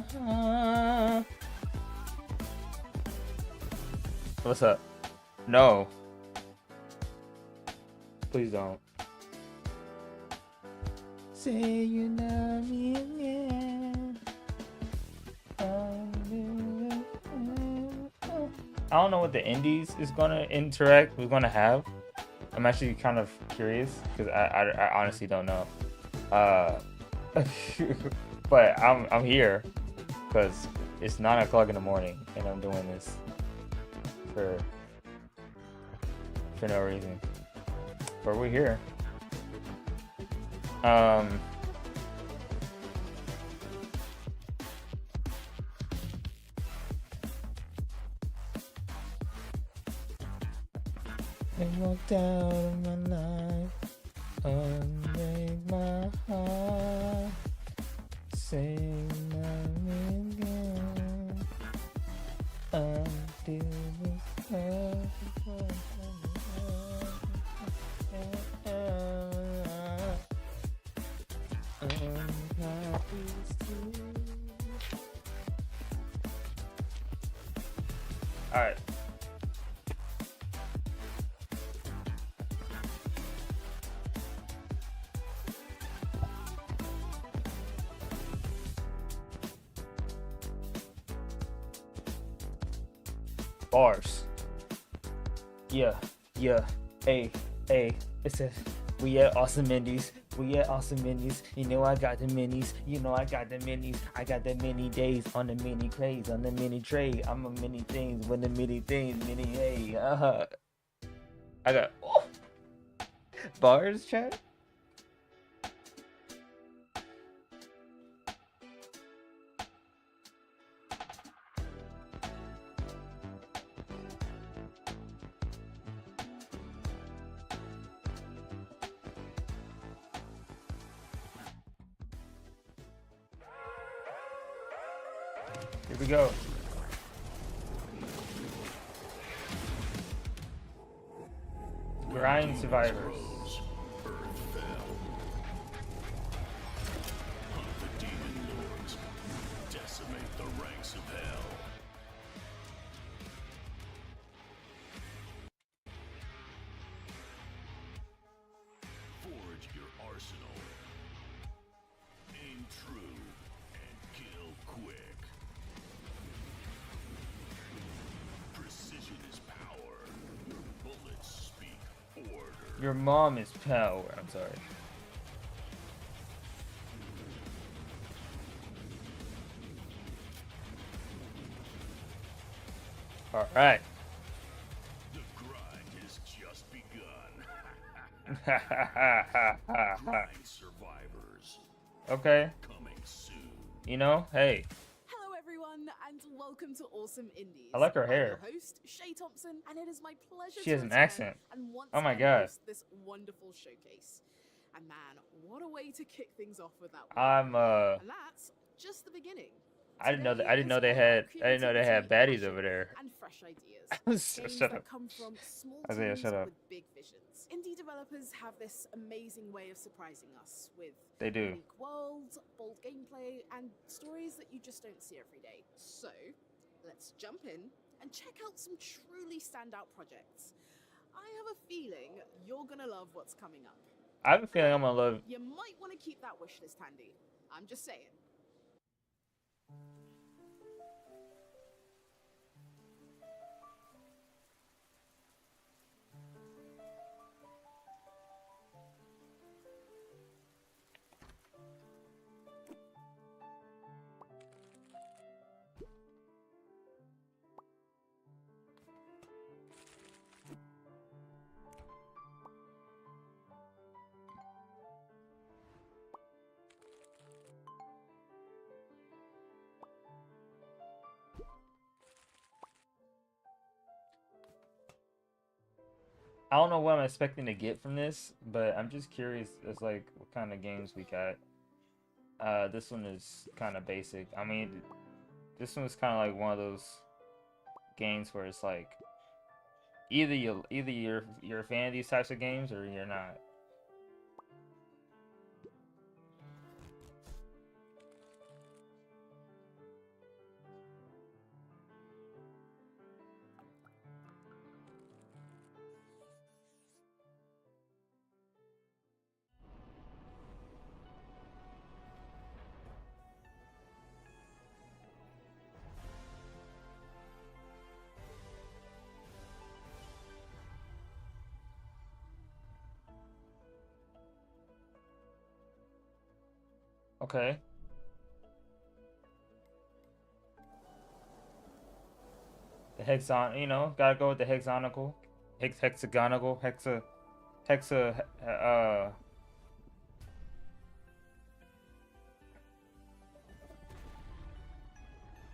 heart. What's up? No. Please don't. Say you love me again. I don't know what the indies is gonna interact with, gonna have. I'm actually kind of curious because I honestly don't know. But I'm here because it's 9 o'clock in the morning and I'm doing this for no reason. But we're here. And walked out of my life, unmade my heart, say love me again, until this love. All right. Bars. Yeah, hey, it says, we at Awesome Indies, we at Awesome Indies, you know I got the minis, you know I got the minis, I got the mini days on the mini craze, on the mini trade, I'm a many things, when the many things, mini, hey, I got, oh, bars, chat? Here we go. Grind survivors. Decimate the ranks of hell. Forge your arsenal. Aim true and kill quick. Precision is power. Your bullets speak order. Your mom is power. I'm sorry. All right. The grind has just begun. Grind survivors. Okay. Coming soon. You know, hey, Hello everyone and welcome to Awesome Indies. I like her I'm hair. your host, Shay Thompson, and it is my pleasure She to has an return accent. and once Oh my again God. host this wonderful showcase. And man, what a way to kick things off with that one. I'm And that's just the beginning. I didn't know that. Today I didn't is know they all about had. I didn't know they had baddies creativity, over there. passion, and fresh ideas. Games Shut that up. come from small Isaiah, teams shut up. with big visions. Indie developers have this amazing way of surprising us with They do. unique worlds, bold gameplay, and stories that you just don't see every day. So, let's jump in and check out some truly standout projects. I have a feeling you're gonna love what's coming up. I have a feeling I'm gonna love. You might want to keep that wish list handy. I'm just saying. I don't know what I'm expecting to get from this, but I'm just curious as like what kind of games we got. This one is kind of basic. I mean, this one is kind of like one of those games where it's like either you're a fan of these types of games or you're not. Okay. The hexagon, you know, gotta go with the hexagonal, hexagonal, hexa.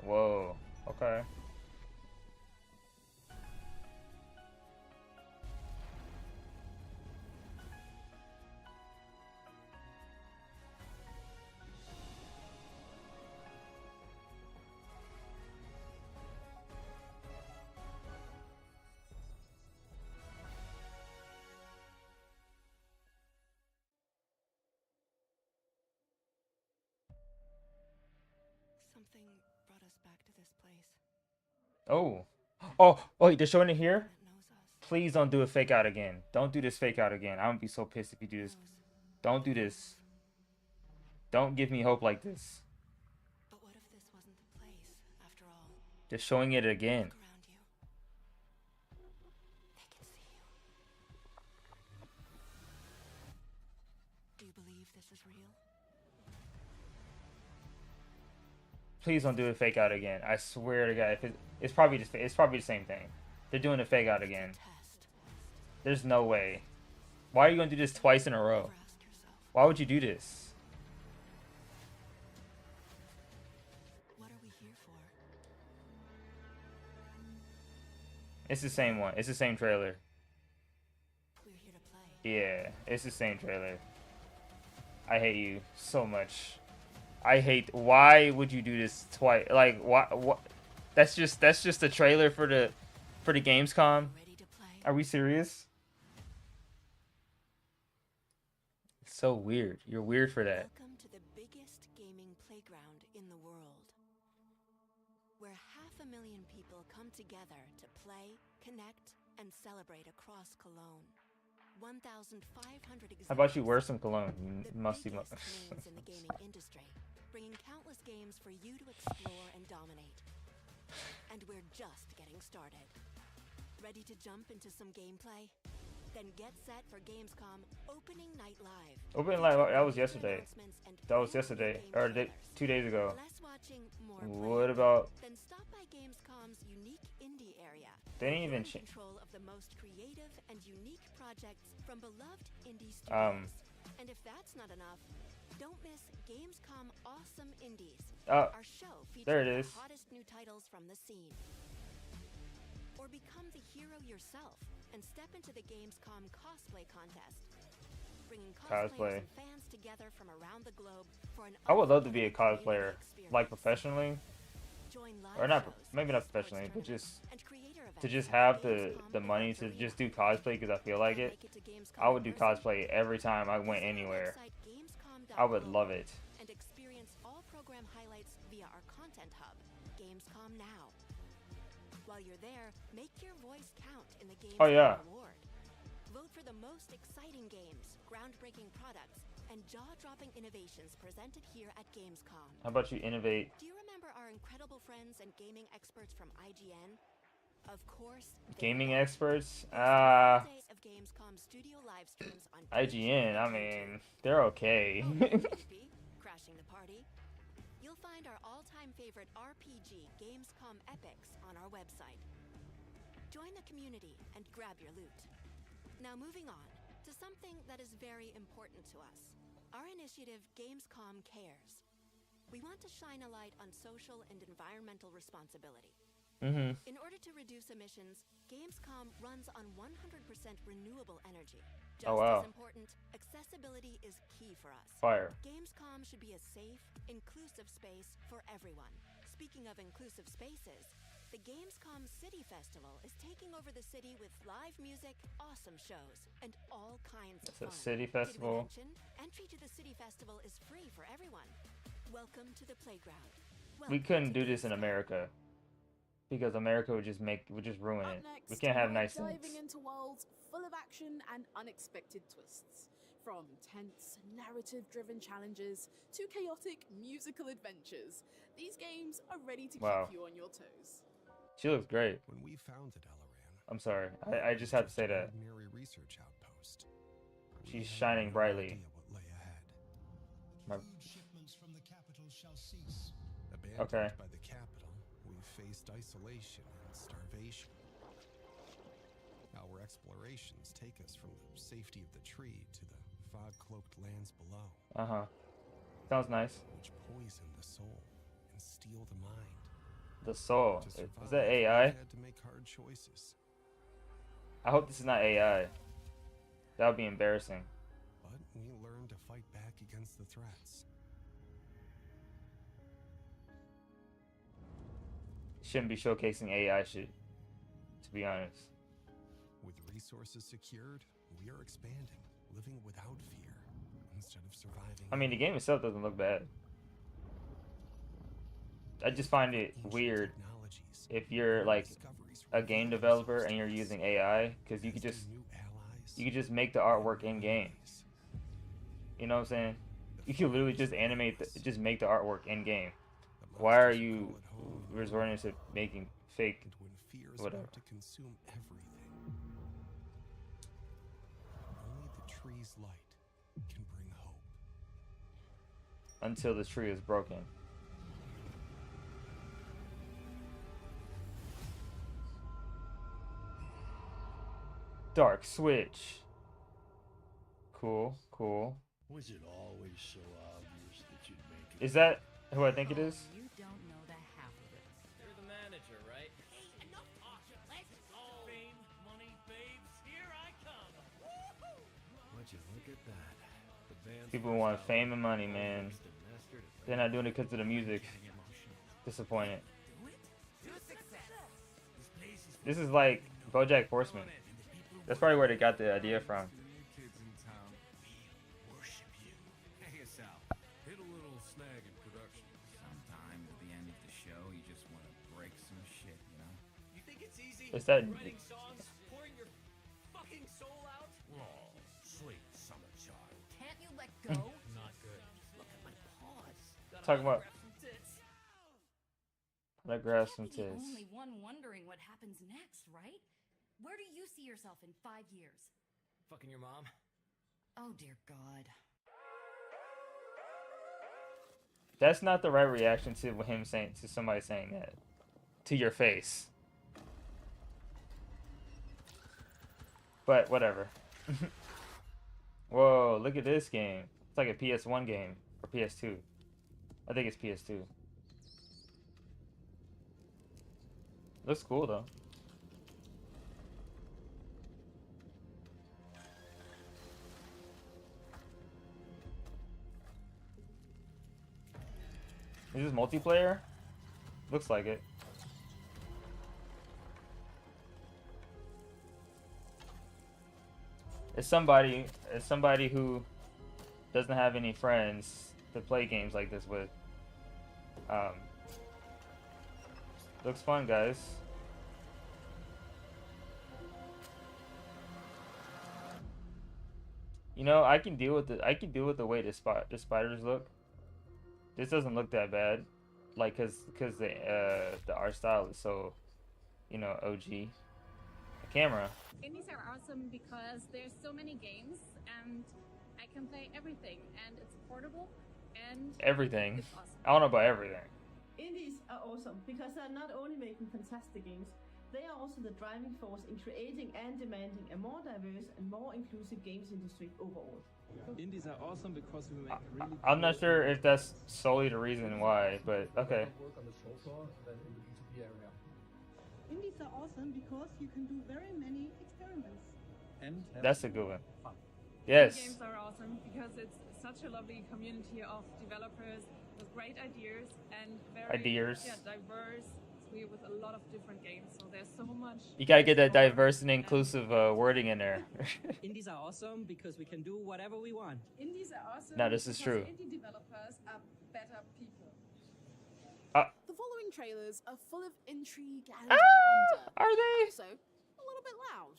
Whoa. Okay. Something brought us back to this place. Oh. Oh. Oh, they're showing it here. It knows us. Please don't do a fake out again. Don't do this fake out again. I'm gonna be so pissed if you do this. Don't do this. Don't give me hope like this. But what if this wasn't the place, after all? They're showing it again. Look around you. They can see you. Do you believe this is real? Please don't do a fake out again. I swear to God, if it's probably just it's probably the same thing. They're doing a fake out again. Test. There's no way. Why are you gonna do this twice in a row? Ever ask yourself, Why would you do this? what are we here for? It's the same one. It's the same trailer. We're here to play. Yeah, it's the same trailer. I hate you so much. I hate. Why would you do this twice? Like, why? What? That's just a trailer for the Gamescom. Ready to play? Are we serious? It's so weird. You're weird for that. Welcome to the biggest gaming playground in the world, where 500,000 people come together to play, connect, and celebrate across Cologne. 1,500 How about you exhibitors, wear some cologne? You the musty. biggest names in the gaming industry, bringing countless games for you to explore and dominate. And we're just getting started. Ready to jump into some gameplay? Then get set for Gamescom Opening Night Live. Opening Night Live, that was Major yesterday. announcements and That was brand new yesterday, game or trailers. 2 days ago. Less watching, more What playing. about? Then stop by Gamescom's unique indie area. They didn't even You're in control of the most creative and unique projects from beloved indie studios. And if that's not enough, don't miss Gamescom Awesome Indies. Our show there it features is. the hottest new titles from the scene. Or become the hero yourself and step into the Gamescom cosplay contest. Bringing Cosplay. cosplayers and fans together from around the globe for an I would love to be a unforgettable cosplayer, gaming experience. like professionally, Join live or not. shows, Maybe not esports professionally, but tournaments, just and creator to events just at have Gamescom the money Events to Arena. just do cosplay because I feel like Wanna it. make to Gamescom I would do in person? cosplay every time I went Visit our anywhere. website, gamescom.com, I would love it. and experience all program highlights via our content hub, Gamescom Now. While you're there, make your voice count in the Gamescom Oh, yeah. Award. Vote for the most exciting games, groundbreaking products, and jaw-dropping innovations presented here at Gamescom. How about you innovate? Do you remember our incredible friends and gaming experts from IGN? Of course, they Gaming are. experts? Day of Gamescom studio live streams on IGN. I mean, they're okay. Oh, creepy. Crashing the party. You'll find our all-time favorite RPG Gamescom epics on our website. Join the community and grab your loot. Now moving on to something that is very important to us. Our initiative Gamescom Cares. We want to shine a light on social and environmental responsibility. In order to reduce emissions, Gamescom runs on 100% renewable energy. Just Oh, wow. as important, accessibility is key for us. Fire. Gamescom should be a safe, inclusive space for everyone. Speaking of inclusive spaces, the Gamescom City Festival is taking over the city with live music, awesome shows, and all kinds of It's a fun. city Did we festival. mention? Entry to the City Festival is free for everyone. Welcome to the playground. We Welcome couldn't to do this in Gamescom. America because America would just ruin Up it. next, We can't have we're nice diving things. into worlds full of action and unexpected twists. From tense, narrative-driven challenges to chaotic musical adventures, these games are ready to Wow. keep you on your toes. She looks great. When we founded Alaran, I'm sorry. I just had to say that. ordinary research outpost. We She's had shining no brightly. idea what lay ahead. My- Food shipments from shall cease. Abandoned Okay. by the capital, we faced isolation and starvation. Our explorations take us from the safety of the tree to the fog-cloaked lands below, Uh-huh. Sounds nice. which poison the soul and steal the mind. The soul. To Is survive, that we AI? had to make hard choices, I hope this is not AI. That would be embarrassing. but we learned to fight back against the threats. Shouldn't be showcasing AI shit, to be honest. With resources secured, we are expanding, living without fear instead of surviving. I mean, the game itself doesn't look bad. I just find it Ancient weird technologies, if you're new like discoveries a game reveal developer and themselves you're to us using AI, because you as could do just new allies make the artwork in and game. enemies. You know what I'm saying? The You can literally fires just of animate, chaos, just make the artwork in game. the Why are monsters who you call it home, resorting to making fake? and when fear is whatever? about to consume everything, only the tree's light can bring hope. Until the tree is broken. Dark Switch. Cool, cool. Was it always so obvious that you'd make it? Is that who I think it is? You don't know the half of it. You're the manager, right? Enough talking. Let's go. Fame, money, babes, here I come. Would you look at that? The band's People first want album, fame and money, man. mixed and mastered at They're not doing it because of the music. Disappointed. This is like BoJack Horseman. That's probably where they got the idea from. kids in town. Worship you. Hey, Sal. Hit a little snag in production. Sometimes at the end of the show, you just want to break some shit, you know? You think it's easy? Is that- Writing songs, pouring your fucking soul out? Oh, sweet summer child. Can't you let go? Not good. Look at my paws. Talking about Grab some tits. that grab some Can't be the tits. only one wondering what happens next, right? Where do you see yourself in 5 years? Fucking your mom. Oh dear God. That's not the right reaction to him saying to somebody saying that to your face. But whatever. Whoa, look at this game. It's like a PS1 game or PS2. I think it's PS2. Looks cool though. Is this multiplayer? Looks like it. As somebody who doesn't have any friends to play games like this with, looks fun, guys. You know, I can deal with the way the spiders look. This doesn't look that bad, like cause the art style is so, you know, OG. The camera. Indies are awesome because there's so many games and I can play everything and it's portable and Everything. it's awesome. I don't know about everything. Indies are awesome because they're not only making fantastic games, they are also the driving force in creating and demanding a more diverse and more inclusive games industry overall. Indies are awesome because we make really I'm not sure if that's solely the reason why, but okay. work on the show floor than in the B2B area. Indies are awesome because you can do very many experiments. And That's a good one. Yes. Games are awesome because it's such a lovely community of developers with great ideas and very Ideas. diverse. With a lot of different games, so there's so much. You gotta get that diverse and inclusive wording in there. Indies are awesome because we can do whatever we want. Indies are awesome. No, this is because true. Indie developers are better people. The following trailers are full of intrigue and Ah, wonder. are they? Also, a little bit loud.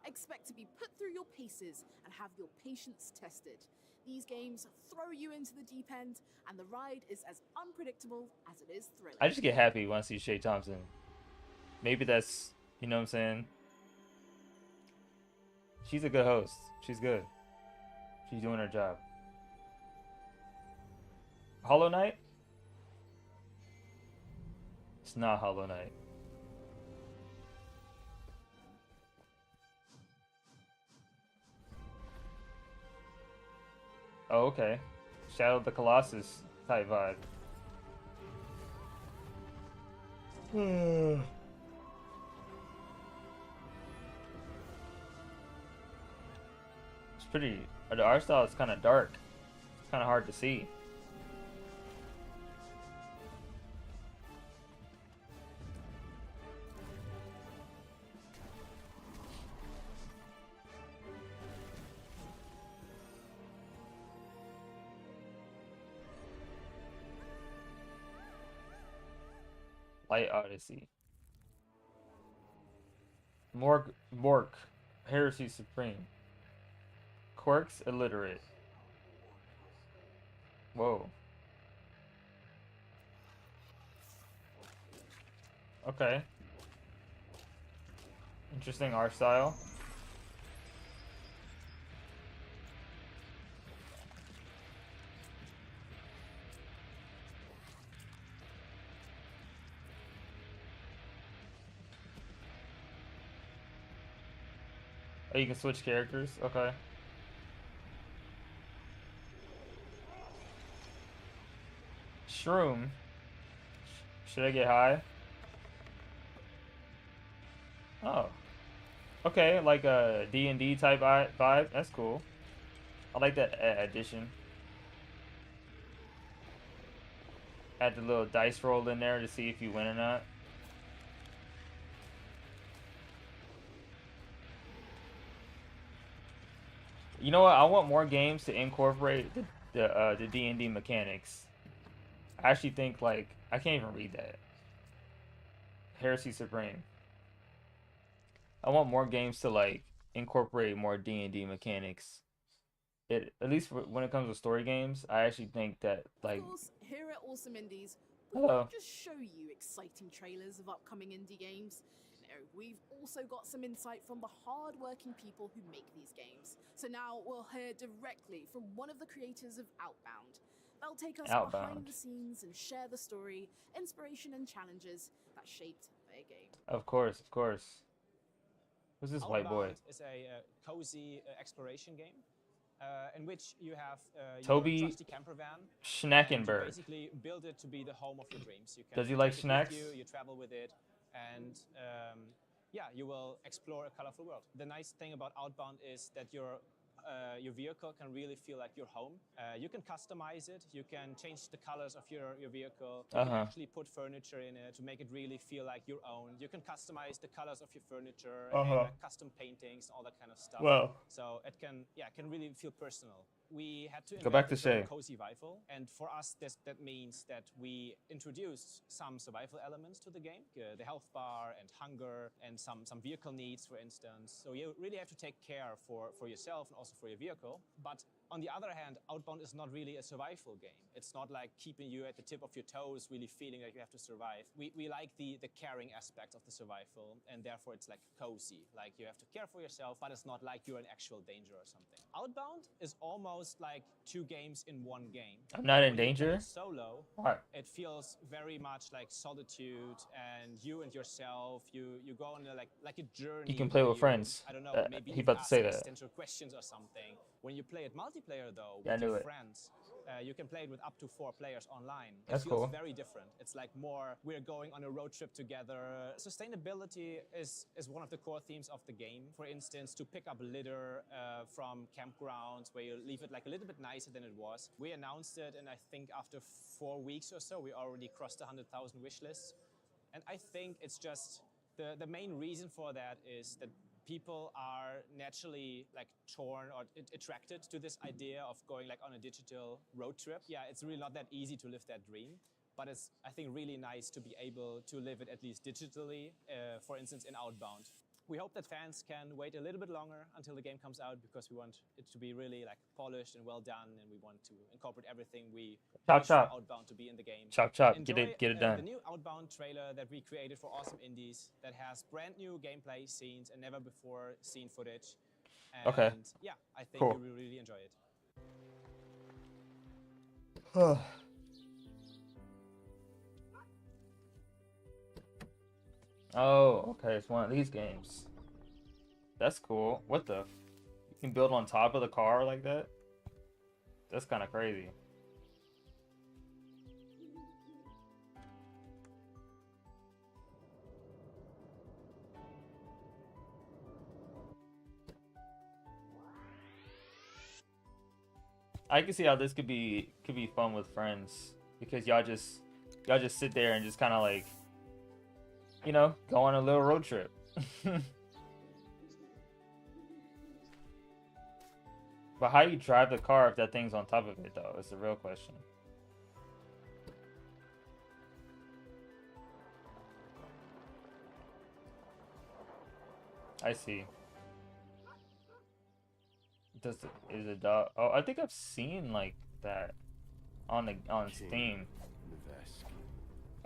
Expect to be put through your paces and have your patience tested. These games throw you into the deep end, and the ride is as unpredictable as it is thrilling. I just get happy when I see Shay Thompson. Maybe that's, you know what I'm saying? She's a good host. She's good. She's doing her job. Hollow Knight? It's not Hollow Knight. Oh, okay. Shadow of the Colossus type vibe. It's pretty. The art style is kind of dark. It's kind of hard to see. Light Odyssey. Mork. Heresy Supreme. Quirks illiterate. Whoa. Okay. Interesting art style. Oh, you can switch characters? Okay. Shroom. Should I get high? Oh. Okay, like a D&D type vibe. That's cool. I like that addition. Add the little dice roll in there to see if you win or not. You know what? I want more games to incorporate the D&D mechanics. I actually think, like, I can't even read that. Heresy Supreme. I want more games to, like, incorporate more D&D mechanics. At least when it comes to story games, I actually think that, like... Of course, here at Awesome Indies, we Hello. won't just show you exciting trailers of upcoming indie games. No, we've also got some insight from the hard-working people who make these games. So now we'll hear directly from one of the creators of Outbound. They'll take us behind the scenes and share the story, inspiration and challenges that shaped their game. Of course, of course. Who's this white boy? Outbound is a cozy exploration game in which you have Toby your trusty camper van. Schnackenberg. You basically build it to be the home of your dreams. You can Does he like take it snacks? with you travel with it, and yeah, you will explore a colorful world. The nice thing about Outbound is that your vehicle can really feel like your home. You can customize it. You can change the colors of your vehicle. You can actually put furniture in it to make it really feel like your own. You can customize the colors of your furniture and custom paintings, all that kind of stuff. Wow. So it can really feel personal. We had to Go back to invent Shay. cozy survival, and for us, that means that we introduced some survival elements to the game, the health bar and hunger, and some vehicle needs, for instance. So you really have to take care for yourself and also for your vehicle. But on the other hand, Outbound is not really a survival game. It's not like keeping you at the tip of your toes, really feeling like you have to survive. We like the caring aspect of the survival, and therefore it's like cozy. Like you have to care for yourself, but it's not like you're in actual danger or something. Outbound is almost like two games in one game. I'm not in When you danger? play solo, it feels very much like solitude and you and yourself. You go on like a journey. You can play with friends. I don't know, maybe he you about to ask say that. existential questions or something. When you play it multiplayer though, Yeah, I with knew your it. friends, you can play it with up to 4 players online. That's it feels cool. very different. It's like more, we're going on a road trip together. Sustainability is one of the core themes of the game. For instance, to pick up litter from campgrounds where you leave it like a little bit nicer than it was. We announced it, and I think after 4 weeks or so, we already crossed 100,000 wish lists. And I think it's just the main reason for that is that people are naturally like torn or attracted to this idea of going like on a digital road trip. Yeah, it's really not that easy to live that dream, but it's, I think, really nice to be able to live it at least digitally, for instance, in Outbound. We hope that fans can wait a little bit longer until the game comes out, because we want it to be really like polished and well done, and we want to incorporate everything we wish for Outbound to be in the game. Chop chop, Enjoy, get it done. The new Outbound trailer that we created for Awesome Indies that has brand new gameplay scenes and never before seen footage. And Okay. yeah, I think Cool. you will really enjoy it. Oh, okay, it's one of these games. That's cool. What the? You can build on top of the car like that? That's kind of crazy. I can see how this could be fun with friends because y'all just sit there and just kind of like, you know, go on a little road trip. But how do you drive the car if that thing's on top of it though? It's the real question. I see. Is a dog? Oh, I think I've seen like that on Steam.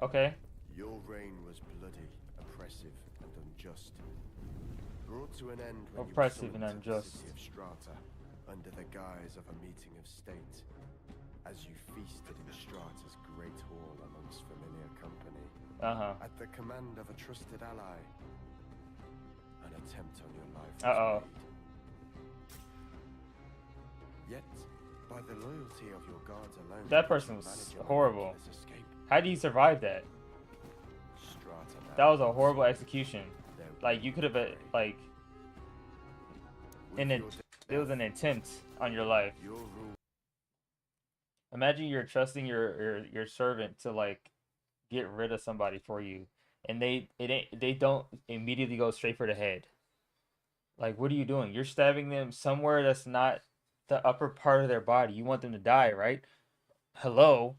Okay. Your reign was bloody, oppressive, and unjust. Brought to an end when Oppressive you and were summoned to unjust. the city of Strata under the guise of a meeting of state. As you feasted in Strata's great hall amongst familiar company, at the command of a trusted ally, an attempt on your life was made. Yet, by the loyalty of your guards alone, That person was horrible. How do you survive that? That was a horrible execution. Like you could have like, it was an attempt on your life. Imagine you're trusting your servant to like get rid of somebody for you, and they don't immediately go straight for the head. Like, what are you doing? You're stabbing them somewhere that's not the upper part of their body. You want them to die, right? Hello,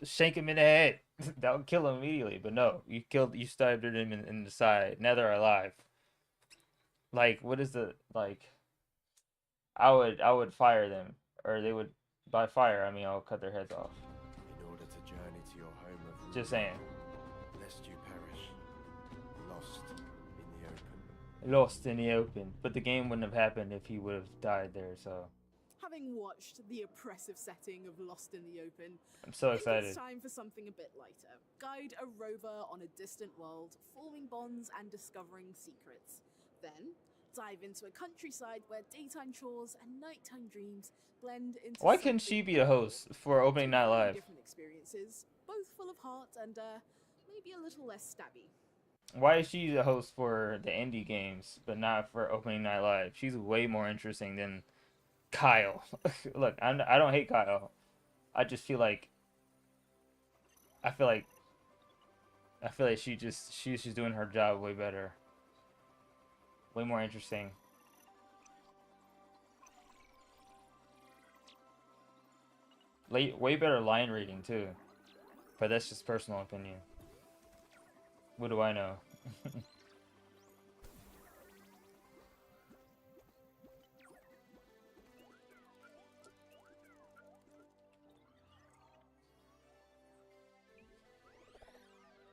shank him in the head. That would kill him immediately. But no, you stabbed them in the side. Now they're alive. Like, what is the like? I would fire them, or they would. By fire, I mean I'll cut their heads off. In order to journey to your home of rule, Just saying. lest you perish, lost in the open. Lost in the open. But the game wouldn't have happened if he would have died there. So. Having watched the oppressive setting of Lost in the Open, I'm so I think excited. it's time for something a bit lighter. Guide a rover on a distant world, forming bonds and discovering secrets. Then, dive into a countryside where daytime chores and nighttime dreams blend into Why couldn't she be a host for Opening Night Live? different experiences, both full of heart and maybe a little less stabby. Why is she the host for the indie games, but not for Opening Night Live? She's way more interesting than Kyle. Look, I don't hate Kyle. I just feel like she's just doing her job way better. Way more interesting. Way better line reading too. But that's just personal opinion. What do I know?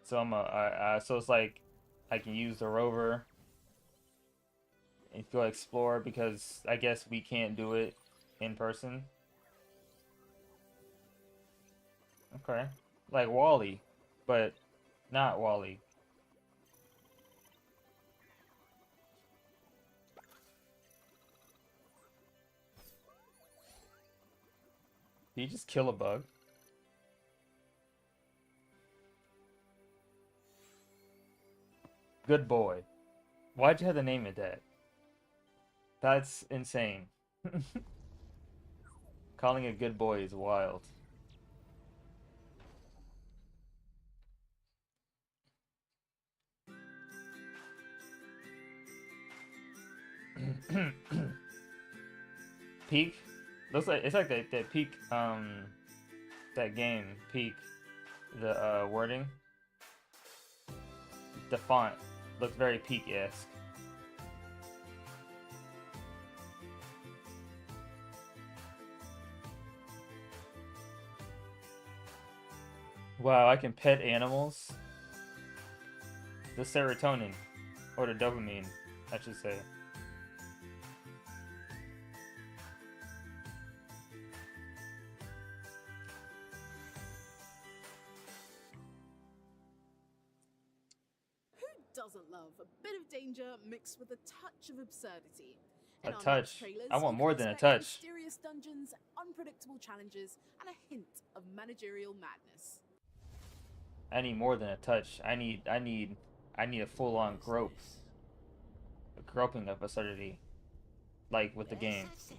So so it's like I can use the rover and go explore because I guess we can't do it in person. Okay, like Wally, but not Wally. Did you just kill a bug? Good boy. Why'd you have to name it that? That's insane. Calling a good boy is wild. Peak? Looks like it's like that Peak that game, Peak. The wording. The font looks very Peak-esque. Wow, I can pet animals. The serotonin, or the dopamine, I should say. doesn't love a bit of danger mixed with a touch of absurdity? A In our touch. next trailers, I want you more can than a expect touch. mysterious dungeons, unpredictable challenges, and a hint of managerial madness. I need more than a touch. I need a full-on grope. A groping absurdity. Like with the game. As I said,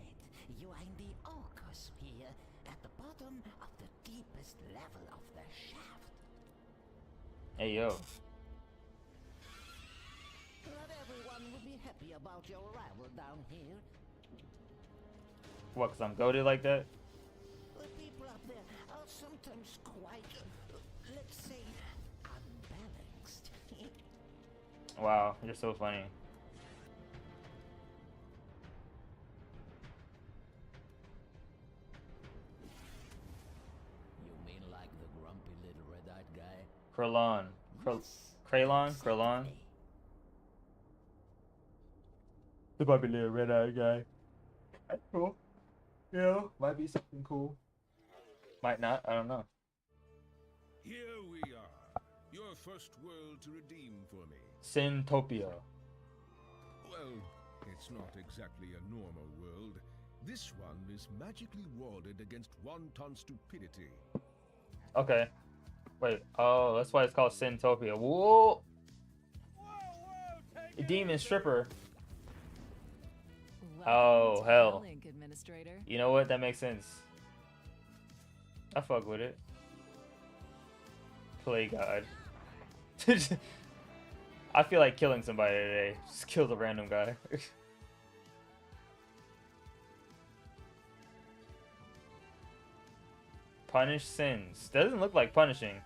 you are in the Orcosphere, at the bottom of the deepest level of the shaft. Hey yo. Not everyone will be happy about your arrival down here. What, cause I'm goated like that? The people up there are sometimes quite, let's say, unbalanced. Wow, you're so funny. You mean like the grumpy little red-eyed guy? Krillon. Krillon? The puppy little red-eyed guy. That's cool. Yeah, might be something cool. Might not, I don't know. Here we are. Your first world to redeem for me. Syntopia. Well, it's not exactly a normal world. This one is magically warded against wanton stupidity. Okay. Wait, oh, that's why it's called Syntopia. Whoa! A demon stripper. Oh, hell. You know what? That makes sense. I fuck with it. Play God. I feel like killing somebody today. Just kill the random guy. Punish sins. Doesn't look like punishing.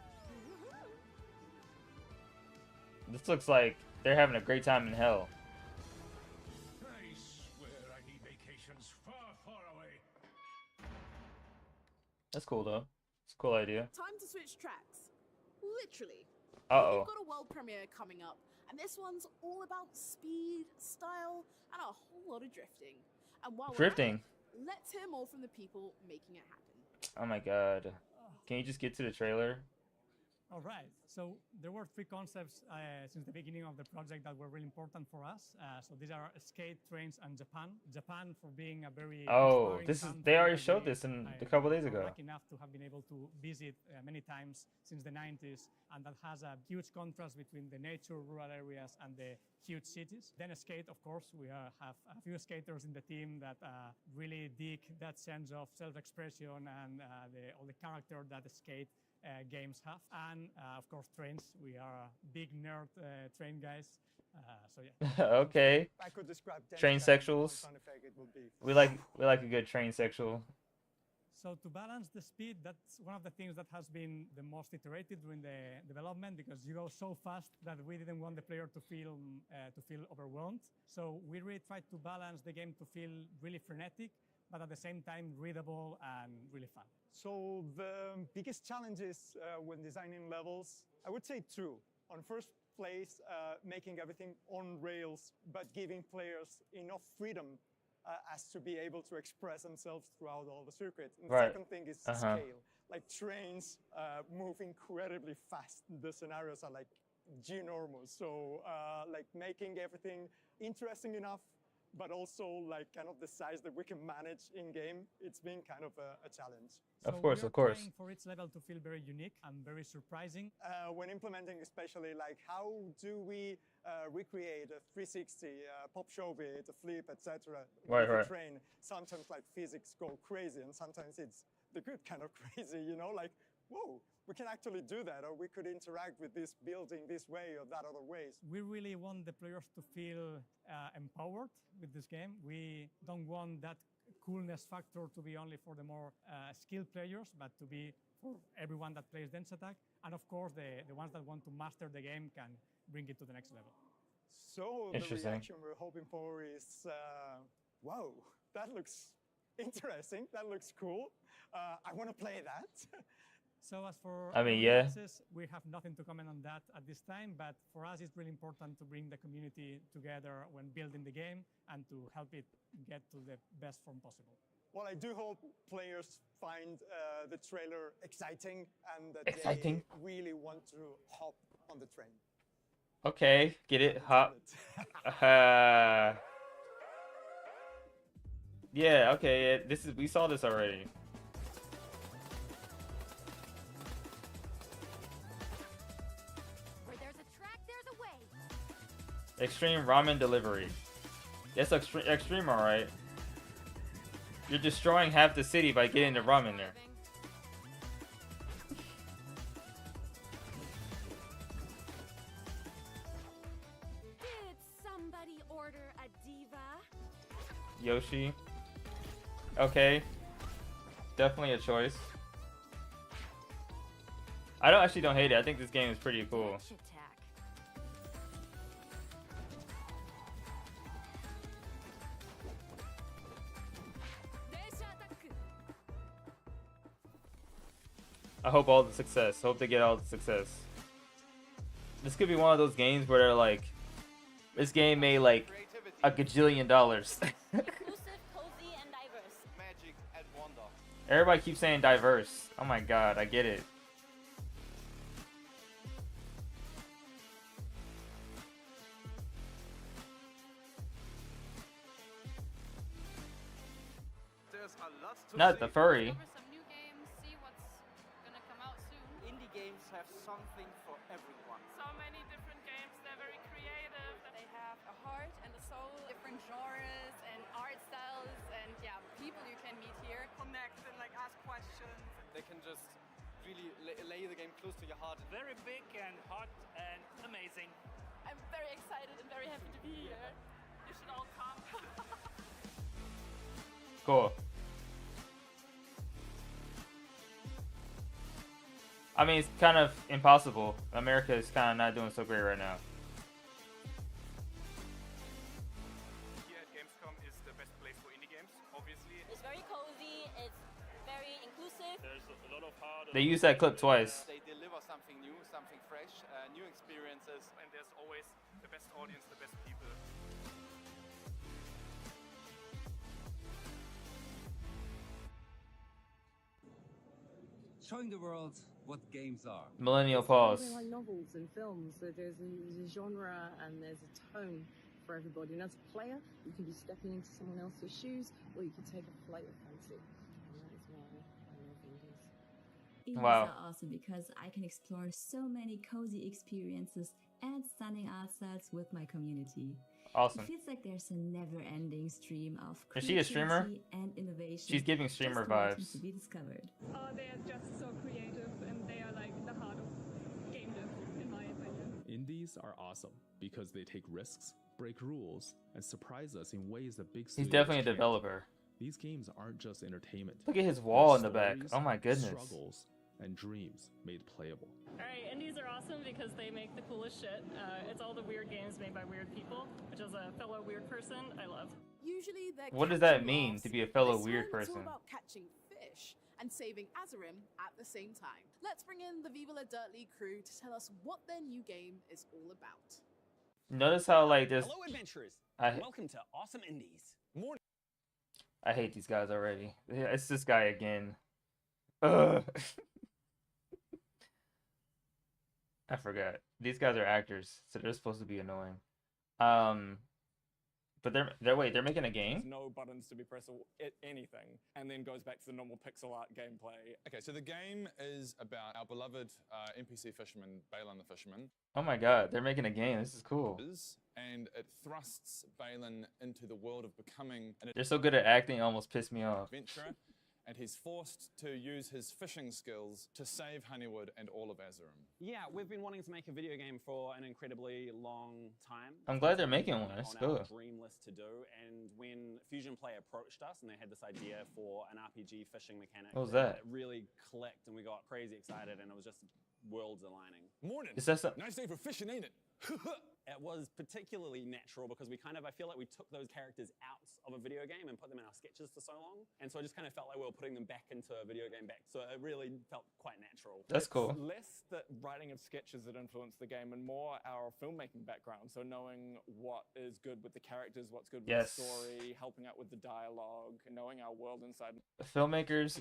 This looks like they're having a great time in hell. I swear I need vacations far, far away. That's cool though. It's a cool idea. Time to switch tracks. Literally. Uh-oh. We've got a world premiere coming up, and this one's all about speed, style, and a whole lot of drifting. And while Drifting? we're at it, let's hear more from the people making it happen. Oh my god. Can you just get to the trailer? All right. So there were three concepts since the beginning of the project that were really important for us. So these are skate, trains, and Japan. Japan for being a very They already showed this in a couple days ago. Lucky enough to have been able to visit many times since the 90s, and that has a huge contrast between the nature, rural areas, and the huge cities. Then skate, of course, we have a few skaters in the team that really dig that sense of self-expression and all the character that the skate games have. And of course, trains. We are big nerd train guys. So yeah. Okay. I could describe train sexuals. We like a good train sexual. So to balance the speed, that's one of the things that has been the most iterated during the development, because you go so fast that we didn't want the player to feel overwhelmed. So we really tried to balance the game to feel really frenetic, but at the same time readable and really fun. So the biggest challenges when designing levels, I would say two. On first place, making everything on rails, but giving players enough freedom as to be able to express themselves throughout all the circuit. And the second thing is scale. Like trains move incredibly fast. The scenarios are like ginormous. So like making everything interesting enough, but also like kind of the size that we can manage in game, it's been kind of a challenge. Of course. Trying for each level to feel very unique and very surprising. When implementing, especially like how do we recreate a 360 pop show bit, a flip, etc. with a train? Sometimes like physics go crazy, and sometimes it's the good kind of crazy. You know, like whoa, we can actually do that, or we could interact with this building this way or that other ways. We really want the players to feel empowered with this game. We don't want that coolness factor to be only for the more skilled players, but to be for everyone that plays Dense Attack. And of course, the ones that want to master the game can bring it to the next level. So the reaction we're hoping for is, wow, that looks interesting. That looks cool. I want to play that. So as for access, we have nothing to comment on that at this time, but for us it's really important to bring the community together when building the game and to help it get to the best form possible. Well, I do hope players find the trailer exciting and that they really want to hop on the train. Okay, get it? Hop. Yeah, okay, yeah, this is, we saw this already. Where there's a track, there's a way. Extreme ramen delivery. That's extreme, alright. You're destroying half the city by getting the ramen there. Did somebody order a diva? Yoshi. Okay. Definitely a choice. I actually don't hate it. I think this game is pretty cool. I hope all the success. Hope they get all the success. This could be one of those games where they're like, this game made like a gajillion dollars. Everybody keeps saying diverse. Oh my god, I get it. Not the furry. Indie games have something for everyone. So many different games, they're very creative. They have a heart and a soul, different genres and art styles, and yeah, people you can meet here. Connect and like ask questions. They can just really lay the game close to your heart. Very big and hot and amazing. I'm very excited and very happy to be here. You should all come. Cool. I mean, it's kind of impossible. America is kind of not doing so great right now. Here at Gamescom is the best place for indie games, obviously. It's very cozy, it's very inclusive. There's a lot of hard. They used that clip twice. They deliver something new, something fresh, new experiences. And there's always the best audience, the best people. Showing the world what games are. Millennial pause. Like novels and films, so there's a genre and there's a tone for everybody. And as a player, you can be stepping into someone else's shoes, or you can take a flight of fancy. And that is why I love indies. Indies Wow. are awesome because I can explore so many cozy experiences and stunning art styles with my community. Awesome. It feels like there's a never-ending stream of Is she a streamer? creativity and innovation. She's giving streamer just waiting vibes. to be discovered. Oh, they are just so creative and they are like the heart of game dev, in my opinion. Indies are awesome because they take risks, break rules, and surprise us in ways that big He's studios definitely a can't. developer. These games aren't just entertainment. Look at his They're wall in the back. stories, Oh my goodness. Struggles and dreams made playable. Alright, indies are awesome because they make the coolest shit. It's all the weird games made by weird people, which as a fellow weird person, I love. Usually they're What does that catching mean laughs. to be a fellow This weird time it's all person? about catching fish and saving Azerim at the same time. Let's bring in the Viva La Dirt League crew to tell us what their new game is all about. Notice how like this. Hello, adventurers. I Welcome to Awesome Indies. I hate these guys already. Yeah, it's this guy again. Ugh. I forgot. These guys are actors, so they're supposed to be annoying. But they're making a game? There's no buttons to be pressed or anything, and then goes back to the normal pixel art gameplay. Okay, so the game is about our beloved NPC fisherman, Balin the Fisherman. Oh my god, they're making a game. This is cool. And it thrusts Balin into the world of becoming an They're so good at acting, it almost pissed me off. adventurer, and he's forced to use his fishing skills to save Honeywood and all of Azerim. Yeah, we've been wanting to make a video game for an incredibly long time. I'm glad they're making one. That's on our cool. dream list to do, and when Fusion Play approached us and they had this idea for an RPG fishing mechanic, What was that? It really clicked, and we got crazy excited, and it was just worlds aligning. Morning. Is that some- Nice day for fishing, ain't it? It was particularly natural because I feel like we took those characters out of a video game and put them in our sketches for so long. And so I just kind of felt like we were putting them back into a video game back. So it really felt quite natural. That's cool. It's less the writing of sketches that influenced the game and more our filmmaking background. So knowing what is good with the characters, what's good with Yes. the story, helping out with the dialogue, and knowing our world inside. Filmmakers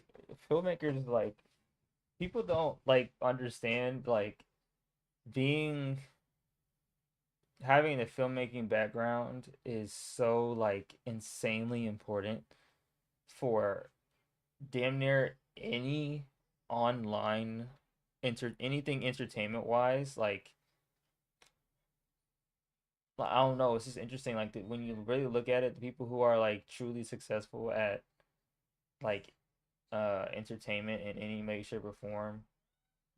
like people don't like understand like being having a filmmaking background is so like insanely important for damn near any online anything entertainment wise. Like I don't know, it's just interesting. Like when you really look at it, the people who are like truly successful at like entertainment in any way, shape, or form,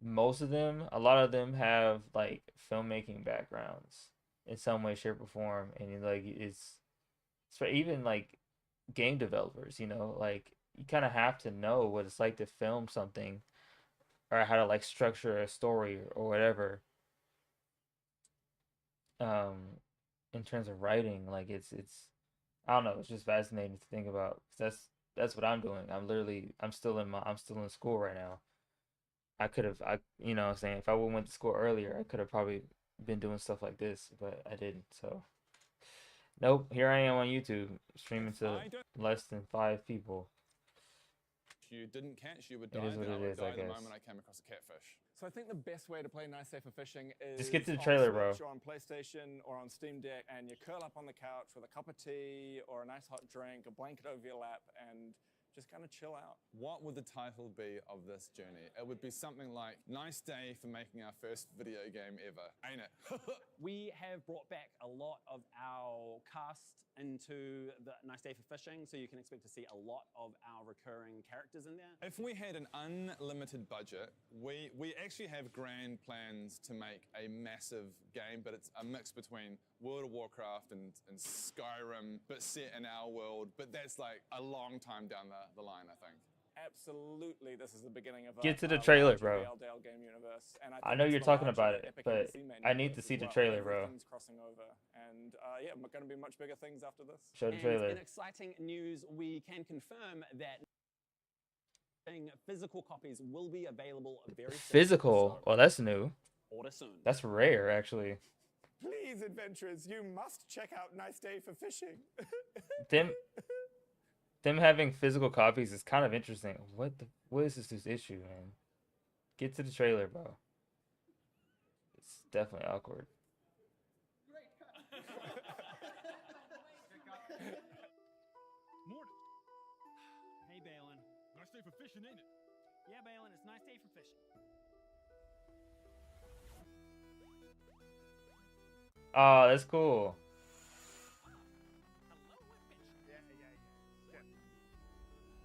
most of them, a lot of them have like filmmaking backgrounds in some way, shape, or form, and like it's for even like game developers, you know, like you kind of have to know what it's like to film something or how to like structure a story or whatever. Um, in terms of writing, like it's I don't know, it's just fascinating to think about. 'Cause that's what I'm doing. I'm still in school right now. I could have you know what I'm saying, if I would went to school earlier, I could have probably been doing stuff like this, but I didn't. So nope, here I am on YouTube streaming to less than 5 people. You didn't catch, you would It die. is what Then it I would is, I die the guess. moment I came across a catfish. So I think the best way to play Nice Day for Fishing is Just get to the on trailer, bro. Switch or on PlayStation or on Steam Deck, and you curl up on the couch with a cup of tea or a nice hot drink, a blanket over your lap, and just kind of chill out. What would the title be of this journey? It would be something like Nice Day for Making Our First Video Game Ever, ain't it? We have brought back a lot of our cast into the Nice Day for Fishing, so you can expect to see a lot of our recurring characters in there. If we had an unlimited budget, we actually have grand plans to make a massive game, but it's a mix between World of Warcraft and Skyrim, but set in our world. But that's like a long time down the line, I think. Absolutely, this is the beginning of Get to the trailer, larger bro. Dale game universe, and I think know it's you're the talking larger about it, Epic but PC main I need universe to see as the well. trailer, bro. Everything's crossing over, and yeah, going to be much bigger things after this. Show the And trailer. in exciting news, we can confirm that physical copies will be available very soon. Physical? Oh, that's new. Order soon. That's rare, actually. Please, adventurers, you must check out Nice Day for Fishing. Them having physical copies is kind of interesting. What is this issue, man? Get to the trailer, bro. It's definitely awkward. Mortis. Hey, Balin. Nice day for fishing, ain't it? Yeah, Balin, it's nice day for fishing. Oh, that's cool.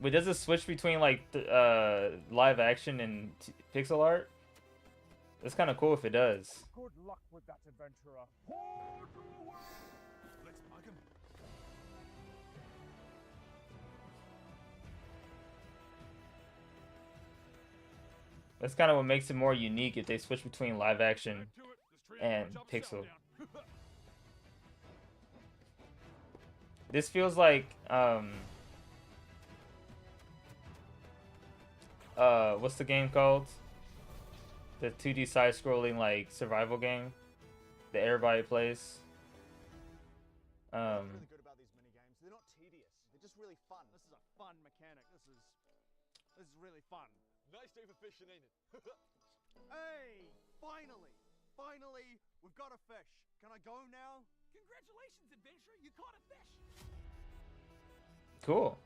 Wait, does it switch between like live action and pixel art? That's kind of cool if it does. Good luck with that, adventurer. Let's bug him. That's kind of what makes it more unique if they switch between live action and pixel. This feels like what's the game called? The 2D side-scrolling like survival game that everybody plays. Really good about these mini games. They're not tedious. They're just really fun. This is a fun mechanic. This is really fun. Nice day for fishing, ain't it? Hey, finally, we've got a fish. Can I go now? Congratulations, adventurer! You caught a fish. Cool.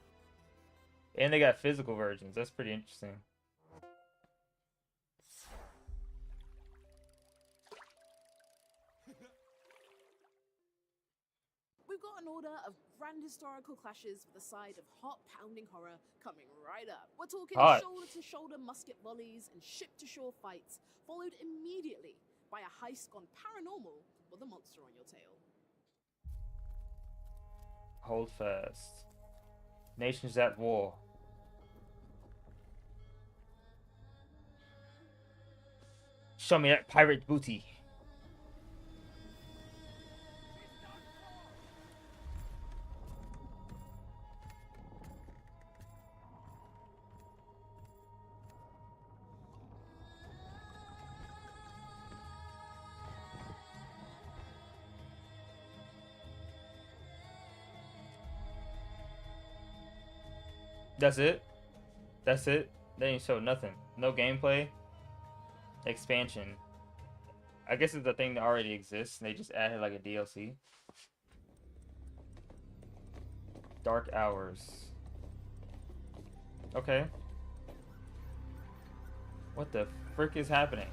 And they got physical versions. That's pretty interesting. We've got an order of grand historical clashes with a side of heart-pounding horror coming right up. We're talking Hot. shoulder-to-shoulder musket volleys and ship-to-shore fights, followed immediately by a heist gone paranormal with a monster on your tail. Hold fast. Nations at war. Show me that pirate booty. That's it? That's it? They didn't show nothing. No gameplay. Expansion. I guess it's the thing that already exists, and they just added like a DLC. Dark Hours. Okay. What the frick is happening?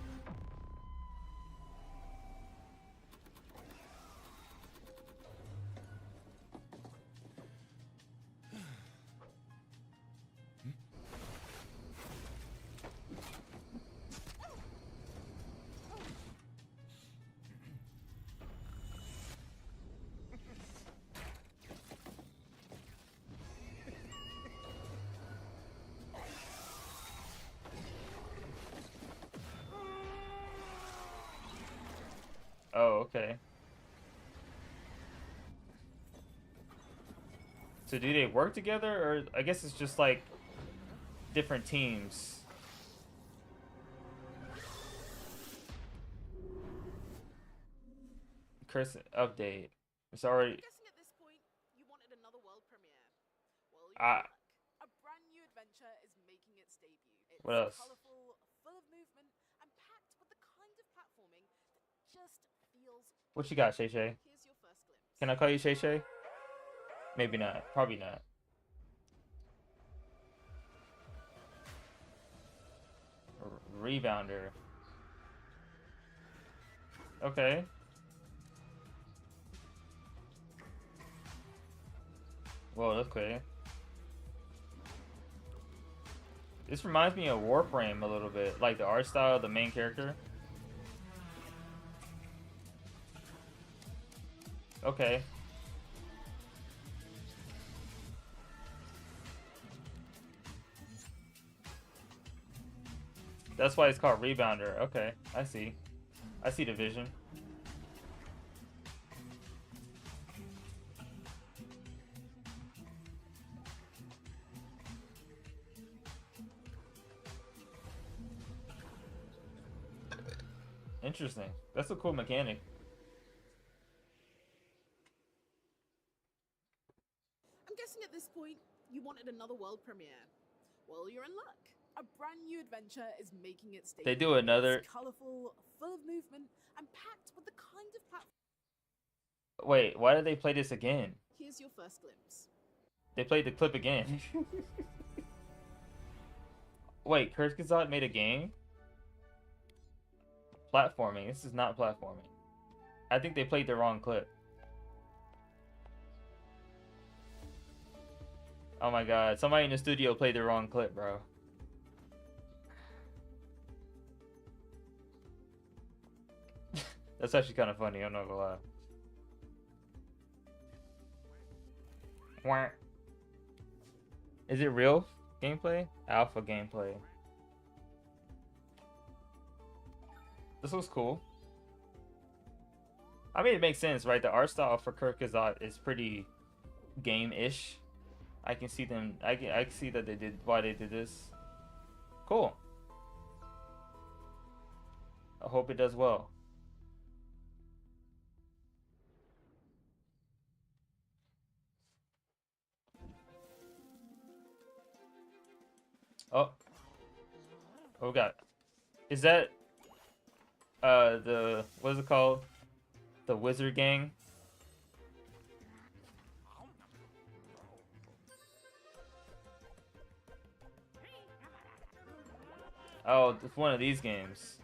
Oh, okay. So do they work together, or I guess it's just like different teams? Chris, update. It's already. I'm guessing at this point you wanted another world premiere. Well, you're in luck. A brand new adventure is making its debut. It's What else? colorful, full of movement, and packed with the kind of platforming that just feels. What you got, Shay Shay? Here's your first glimpse. Can I call you Shay Shay? Maybe not. Probably not. Rebounder. Okay. Whoa, that's clear. This reminds me of Warframe a little bit, like the art style of the main character. Okay. That's why it's called Rebounder. Okay, I see. I see the vision. Interesting. That's a cool mechanic. I'm guessing at this point you wanted another world premiere. Well, you're in luck. A brand new adventure is making its debut. They do another. It's colorful, full of movement, and packed with the kind of platform. Wait, why did they play this again? Here's your first glimpse. They played the clip again. Wait, Kurzgesagt made a game? Platforming. This is not platforming. I think they played the wrong clip. Oh my god, somebody in the studio played the wrong clip, bro. That's actually kind of funny, I'm not gonna lie. Wah. Is it real gameplay? Alpha gameplay. This looks cool. I mean, it makes sense, right? The art style for Kurzgesagt is pretty game-ish. I can see them. I can see that they did why they did this. Cool. I hope it does well. Oh. Oh god. Is that the what is it called? The Wizard Gang? Oh, it's one of these games.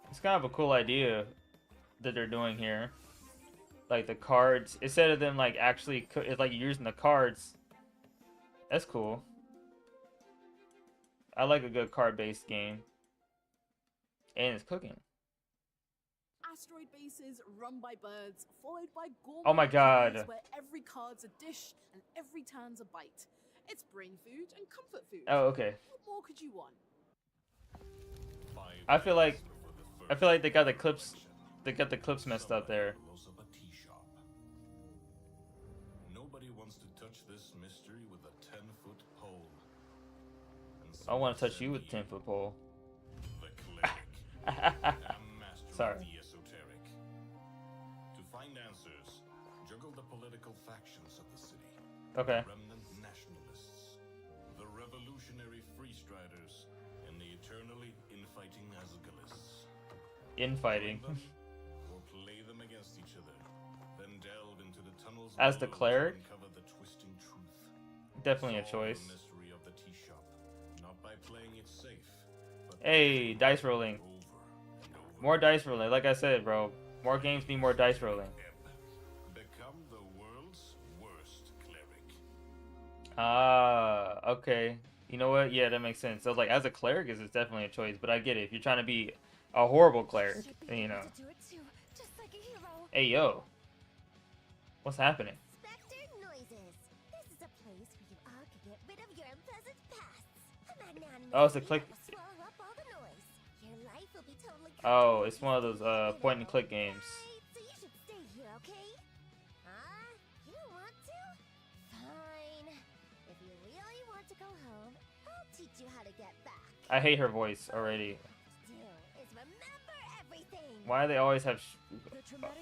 It's kind of a cool idea that they're doing here. Like the cards, instead of them like actually, it's like using the cards. That's cool. I like a good card-based game. And it's cooking. Asteroid bases run by birds, followed by gourmet Oh my god. meals where every card's a dish and every turn's a bite. It's brain food and comfort food. Oh, okay. What more could you want? I feel like they got the clips messed up there. Nobody wants to touch this mystery with a 10-foot pole. I want to touch you with a 10-foot pole. The clinic. Sorry. The esoteric. To find answers, juggle the political factions of the city. Okay. The remnant nationalists, the revolutionary freestriders, and the eternally infighting Asgalists. Infighting. Join them or play them against each other. Then delve into the tunnels As the below cleric? to uncover the twisting truth. Definitely a Solve choice. the mystery of the tea shop, not by playing it safe, but Hey, dice rolling. More dice rolling. Like I said, bro. More games need more dice rolling. become the world's worst cleric. Ah, okay. You know what? Yeah, that makes sense. So, like, as a cleric, it's definitely a choice. But I get it. If you're trying to be a horrible cleric, then, you know. Hey, yo. What's happening? Oh, it's a click. Oh, it's one of those point and click games. You don't want to? Fine. If you really want to go home, I'll teach you how to get back. I hate her voice already. Do is remember everything. Why do they always have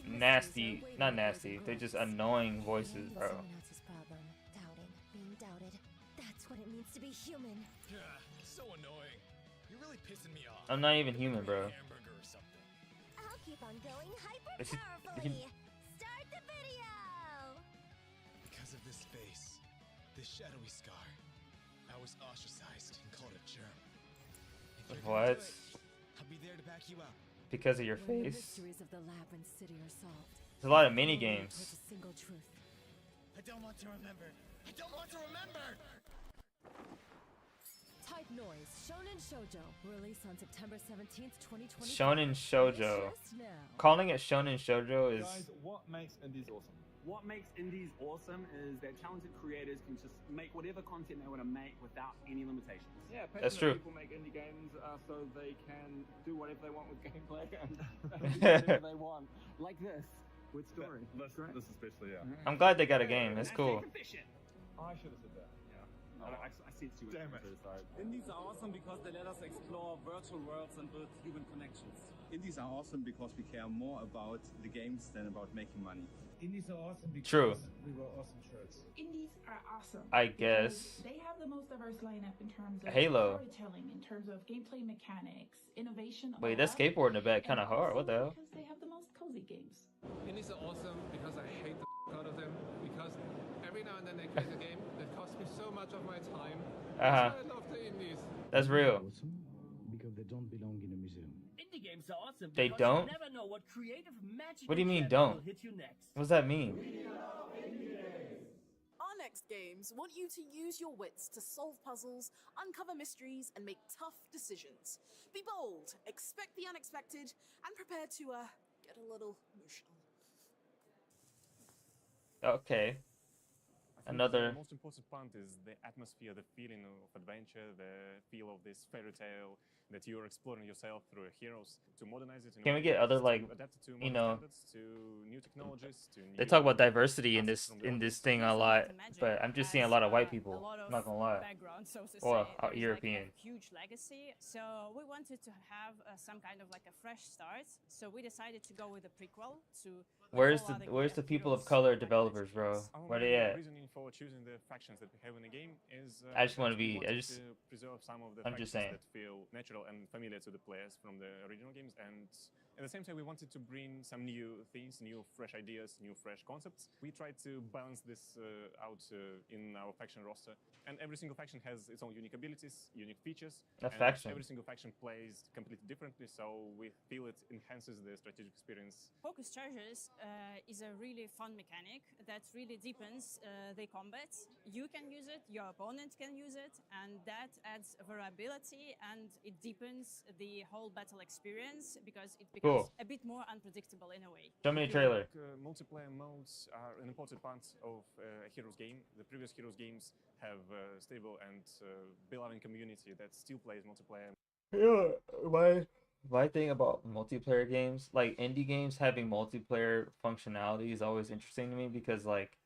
nasty, not nasty, they're just annoying voices, bro. Someone else's problem. Doubting, being doubted. That's what it means to be human. Yeah, so annoying. You're really pissing me off. I'm not even human, bro. I'll keep on going Is hyper it- powerfully. Start the video. Because of this face, this shadowy scar, I was ostracized and called a germ. If you're gonna What? do it, I'll be there to back you up. Because of your When the face? mysteries of the labyrinth city are solved, There's a lot of no mini one games. knows a single truth. I don't want to remember. I don't want to remember. Type Noise Shonen Shoujo, released on September 17th, 2020. Shonen Shoujo. Calling it Shonen Shoujo is... Guys, what makes indies awesome? What makes indies awesome is that talented creators can just make whatever content they want to make without any limitations. Yeah, That's true. People make indie games so they can do whatever they want with gameplay and do whatever they want, like this with story. This especially, yeah. I'm glad they got a game. That's cool. I should have said that. Yeah. I see it's you. Damn it. Indies are awesome because they let us explore virtual worlds and build human connections. Indies are awesome because we care more about the games than about making money. Indies are awesome because True. we wear awesome shirts. Indies are awesome. I because guess. they have the most diverse lineup in terms of Halo. storytelling, in terms of gameplay mechanics, innovation. Wait, all that that, skateboard in the back and kind of hard. What the hell? because they have the most cozy games. Indies are awesome because I hate the out of them because every now and then they create a game that costs me so much of my time. Uh-huh. That's why I love the indies. That's real. Because they don't belong in a museum. Indie games are awesome. They because don't? You never know what creative magic. What do you mean will don't? hit you next. What does that mean? Our next games want you to use your wits to solve puzzles, uncover mysteries, and make tough decisions. Be bold, expect the unexpected, and prepare to get a little emotional. Okay. Another... The most important part is the atmosphere, the feeling of adventure, the feel of this fairy tale that you're exploring yourself through heroes to modernize it. Can we get other, like, adapt it to you modern know, standards, to new technologies, to they new talk about diversity in this thing a lot, but I'm just seeing a lot of white people. I'm not gonna lie. Background, so to Or say. There's, European. Like, a huge legacy. So we wanted to have some kind of like a fresh start. So we decided to go with a prequel to. Where's the people of color developers, bro? Where they at? reasoning for choosing the factions that we have in the game is I just wanna that we be- I wanted just- to preserve some of the I'm just factions saying. that feel natural and familiar to the players from the original games, and at the same time we wanted to bring some new things, new fresh ideas, new fresh concepts. We tried to balance this out in our faction roster, and every single faction has its own unique abilities, unique features. A and faction. Every single faction plays completely differently, so we feel it enhances the strategic experience. Focus charges is a really fun mechanic that really deepens the combat. You can use it, your opponent can use it, and that adds variability and it deepens the whole battle experience because it becomes Cool. a bit more unpredictable in a way. Show me a I feel trailer. like, multiplayer modes are an important part of a Heroes game. The previous Heroes games have a stable and beloved community that still plays multiplayer. Yeah, my thing about multiplayer games, like indie games having multiplayer functionality is always interesting to me because like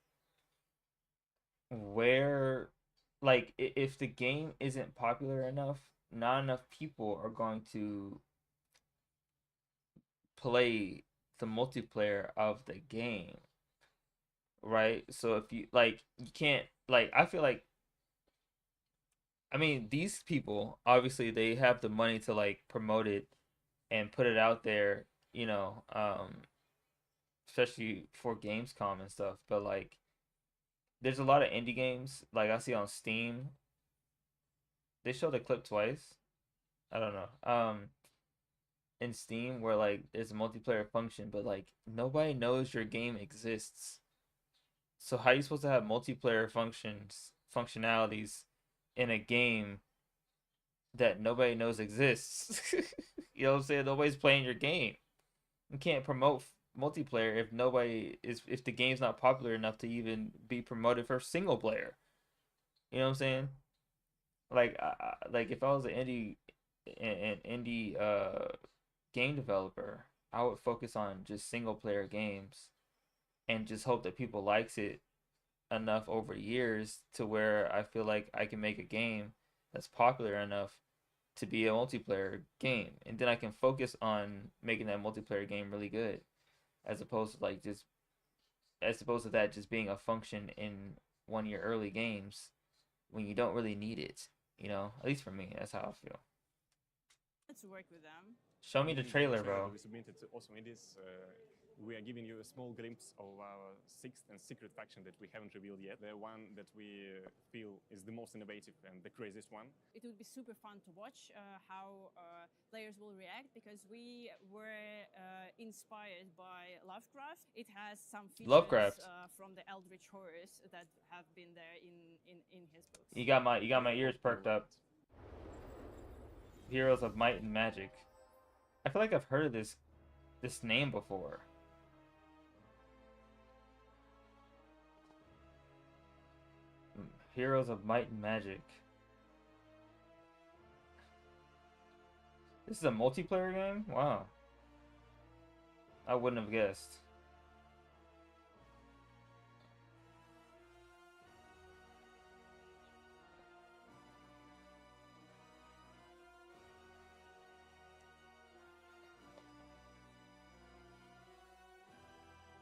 if the game isn't popular enough, not enough people are going to play the multiplayer of the game, right? So if you like, you can't like. I feel like, I mean, these people obviously they have the money to like promote it and put it out there, you know, especially for Gamescom and stuff. But like, there's a lot of indie games like I see on Steam. They show the clip twice. I don't know. In Steam where like there's a multiplayer function, but like nobody knows your game exists. So how are you supposed to have multiplayer functionalities in a game that nobody knows exists? You know what I'm saying? Nobody's playing your game. You can't promote multiplayer if the game's not popular enough to even be promoted for single player. You know what I'm saying? Like like if I was an indie game developer, I would focus on just single player games and just hope that people likes it enough over years to where I feel like I can make a game that's popular enough to be a multiplayer game, and then I can focus on making that multiplayer game really good, as opposed to like just as opposed to that just being a function in one of your early games when you don't really need it. You know, at least for me, that's how I feel. To work with them. Show me the trailer, bro. That we submitted to Awesome Indies. We are giving you a small glimpse of our sixth and secret faction that we haven't revealed yet. The one that we feel is the most innovative and the craziest one. It would be super fun to watch how players will react, because we were inspired by Lovecraft. It has some features Lovecraft. From the Eldritch horrors that have been there in his books. You got my ears perked up. Heroes of Might and Magic. I feel like I've heard of this name before. Heroes of Might and Magic. This is a multiplayer game? Wow. I wouldn't have guessed.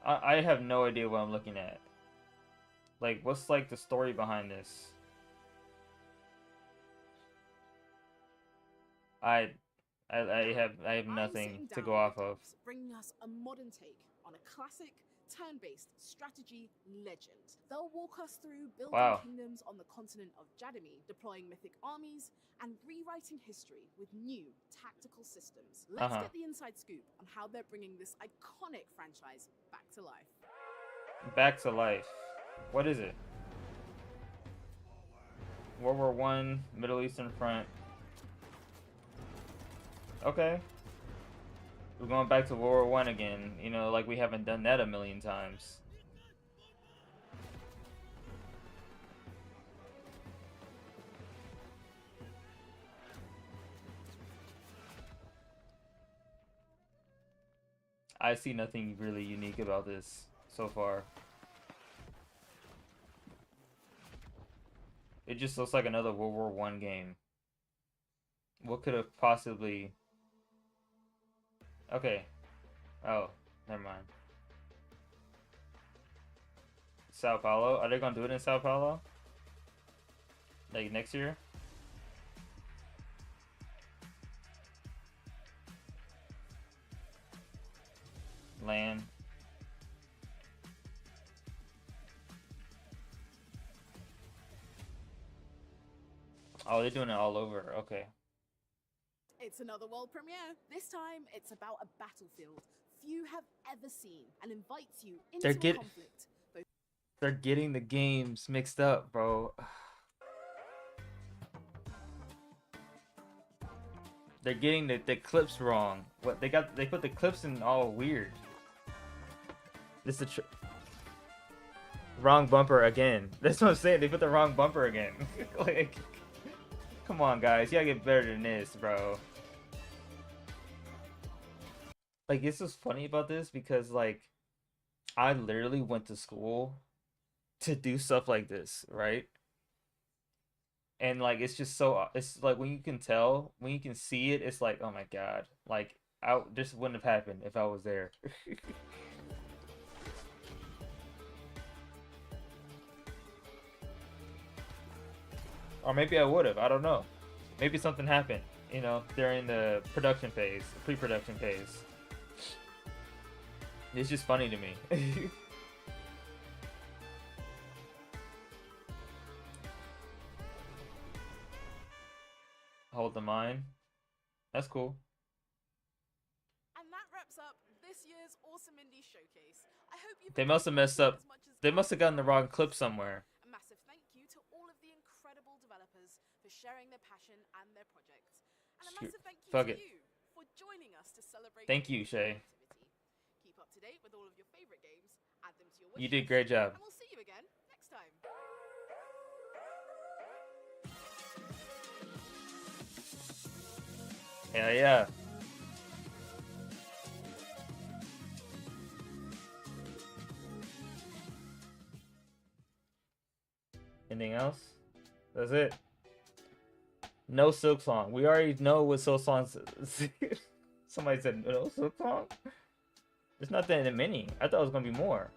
I have no idea what I'm looking at. Like, what's like the story behind this? I have nothing to go off of. Bringing us a modern take on a classic turn-based strategy legend. They'll walk us through building kingdoms on the continent of Jadami, deploying mythic armies, and rewriting history with new tactical systems. Let's get the inside scoop on how they're bringing this iconic franchise back to life. Back to life. What is it? World War I, Middle Eastern Front. Okay. We're going back to World War I again. You know, like we haven't done that a million times. I see nothing really unique about this so far. It just looks like another World War I game. What could have possibly... Okay. Oh, never mind. Sao Paulo? Are they gonna do it in Sao Paulo? Like next year? Land. Oh, they're doing it all over. Okay. It's another world premiere. This time, it's about a battlefield few have ever seen and invites you into a conflict. They're getting the games mixed up, bro. They're getting the clips wrong. What they put the clips in all weird. This is the wrong bumper again. That's what I'm saying. They put the wrong bumper again. Like, come on, guys. You gotta get better than this, bro. Like, this is funny about this because, like, I literally went to school to do stuff like this, right? And, like, it's just so... It's, like, when you can tell, when you can see it, it's like, oh, my God. Like, this wouldn't have happened if I was there. Or maybe I would have. I don't know. Maybe something happened, you know, during the production phase, the pre-production phase. It's just funny to me. Hold the mine. That's cool. And that wraps up this year's Awesome Indie Showcase. I hope you've They must have messed up. as much as They must have gotten the wrong clip somewhere. A massive thank you to all of the incredible developers for sharing their passion and their projects. And a massive thank you Fuck to it. you for joining us to celebrate Thank you, gaming Shay. creativity. Keep up to date with all of your favorite games, add them to your wish You did a list, great job. and we'll see you again next time. Yeah, yeah. Anything else? That's it. No Silk Song. We already know what Silk Song is. Somebody said no Silk Song? It's not that many. I thought it was going to be more.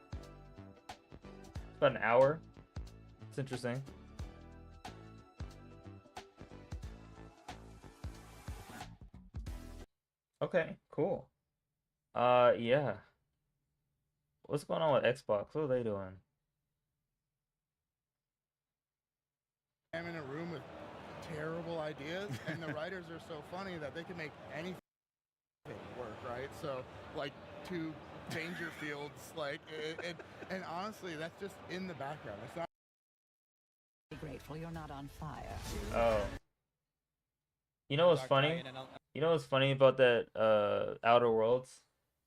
It's about an hour. It's interesting. Okay, cool. Yeah. What's going on with Xbox? What are they doing? I'm in a room with terrible ideas, and the writers are so funny that they can make anything work, right? So, like, two Dangerfields, like, and honestly, that's just in the background. It's not. Grateful you're not on fire. Oh. You know what's funny? You know what's funny about that Outer Worlds?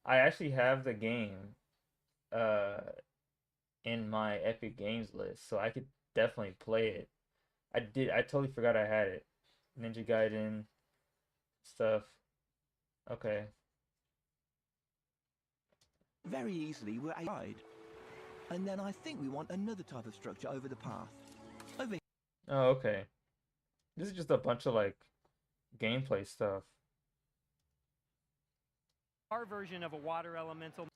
I actually have the game in my Epic Games list, so I could definitely play it. I totally forgot I had it. Ninja Gaiden stuff. Okay. Very easily we're outside. And then I think we want another type of structure over the path. Over Oh, okay. This is just a bunch of like gameplay stuff. Our version of a water elemental.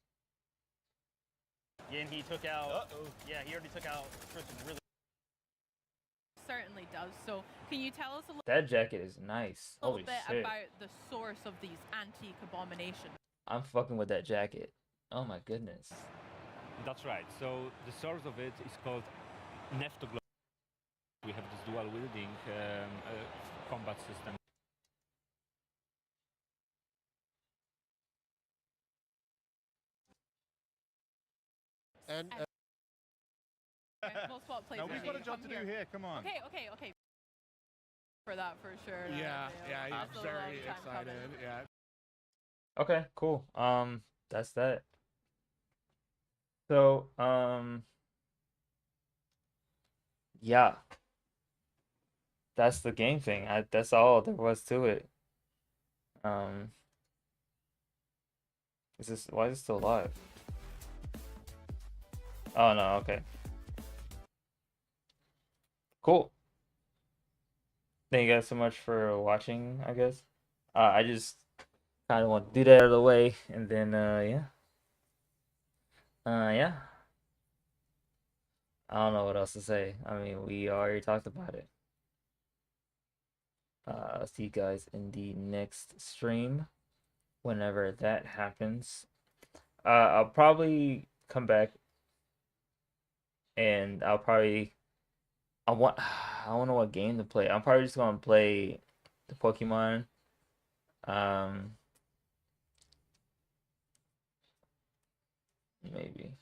Yeah, and he took out. Yeah, he already took out Tristan really. Certainly does. So, can you tell us a That jacket is nice. little Holy bit shit. about the source of these antique abominations? I'm fucking with that jacket. Oh my goodness. That's right. So the source of it is called Neftoglo. We have this dual wielding combat system. And Okay, we'll swap places. now we've got a job to do here. Come on. Okay. For that, for sure. Yeah, That's I'm a very long time excited. coming. Yeah. Okay, cool. That's that. So, yeah. That's the game thing. That's all there was to it. Why is it still live? Oh no, okay. Cool. Thank you guys so much for watching, I guess. I just kind of want to do that out of the way, and then, yeah. Yeah. I don't know what else to say. I mean, we already talked about it. I'll see you guys in the next stream, whenever that happens. I'll probably come back, and I don't know what game to play. I'm probably just gonna play the Pokemon. Maybe.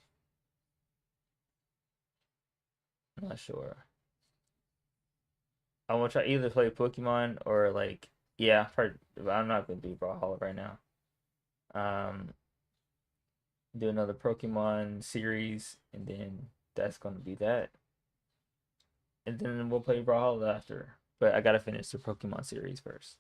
I'm not sure. I want to try either play Pokemon or like, yeah, I'm not gonna do Brawlhalla right now. Do another Pokemon series, and then that's gonna be that. And then we'll play Brawlhalla after. But I gotta finish the Pokemon series first.